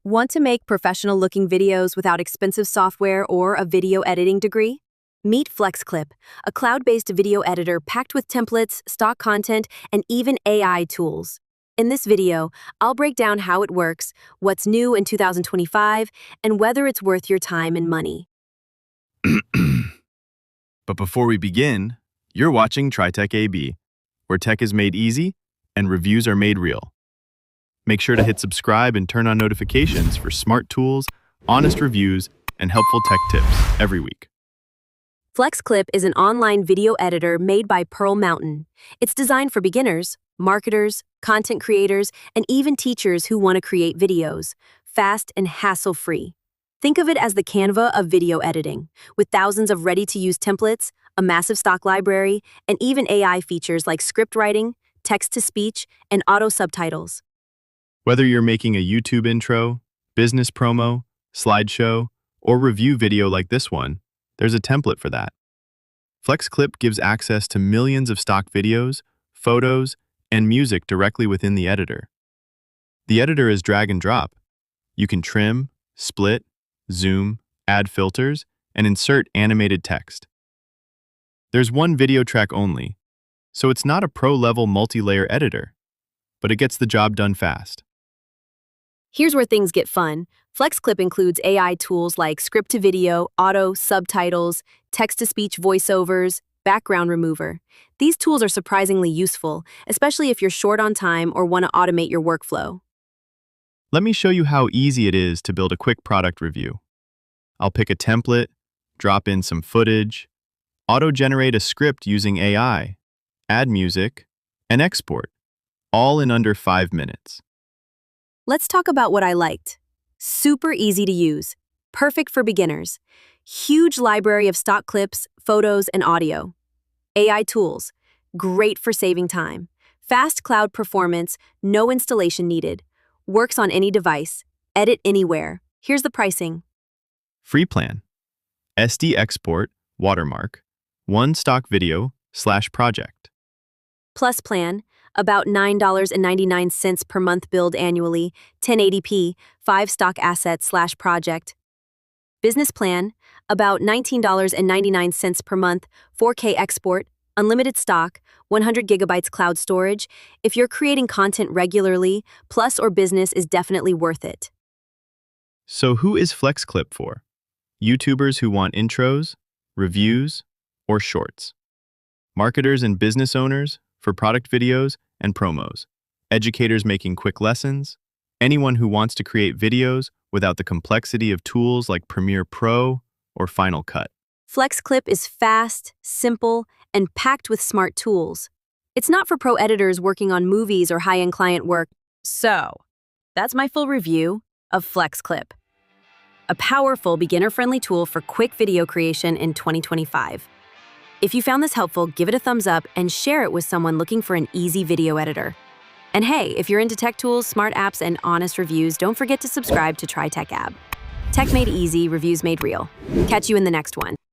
Want to make professional-looking videos without expensive software or a video editing degree? Meet FlexClip, a cloud-based video editor packed with templates, stock content, and even AI tools. In this video, I'll break down how it works, what's new in 2025, and whether it's worth your time and money. But before we begin, you're watching TriTech AB, where tech is made easy and reviews are made real. Make sure to hit subscribe and turn on notifications for smart tools, honest reviews, and helpful tech tips every week. FlexClip is an online video editor made by Pearl Mountain. It's designed for beginners, marketers, content creators, and even teachers who want to create videos, fast and hassle-free. Think of it as the Canva of video editing, with thousands of ready-to-use templates, a massive stock library, and even AI features like script writing, text-to-speech, and auto-subtitles. Whether you're making a YouTube intro, business promo, slideshow, or review video like this one, there's a template for that. FlexClip gives access to millions of stock videos, photos, and music directly within the editor. The editor is drag and drop. You can trim, split, zoom, add filters, and insert animated text. There's one video track only, so it's not a pro-level multi-layer editor, but it gets the job done fast. Here's where things get fun. FlexClip includes AI tools like script-to-video, auto, subtitles, text-to-speech voiceovers, background remover. These tools are surprisingly useful, especially if you're short on time or want to automate your workflow. Let me show you how easy it is to build a quick product review. I'll pick a template, drop in some footage, auto-generate a script using AI, add music, and export, all in under 5 minutes. Let's talk about what I liked. Super easy to use, perfect for beginners. Huge library of stock clips, photos, and audio. AI tools, great for saving time. Fast cloud performance, no installation needed. Works on any device, edit anywhere. Here's the pricing. Free plan. SD export, watermark, 1 stock video/project. Plus plan, about $9.99 per month billed annually, 1080p, 5 stock assets/project. Business plan, about $19.99 per month, 4K export, unlimited stock, 100 gigabytes cloud storage. If you're creating content regularly, Plus or Business is definitely worth it. So who is FlexClip for? YouTubers who want intros, reviews, or shorts. Marketers and business owners for product videos and promos. Educators making quick lessons. Anyone who wants to create videos without the complexity of tools like Premiere Pro or Final Cut. FlexClip is fast, simple, and packed with smart tools. It's not for pro editors working on movies or high-end client work. So, that's my full review of FlexClip, a powerful, beginner-friendly tool for quick video creation in 2025. If you found this helpful, give it a thumbs up and share it with someone looking for an easy video editor. And hey, if you're into tech tools, smart apps, and honest reviews, don't forget to subscribe to TriTech AB. Tech made easy, reviews made real. Catch you in the next one.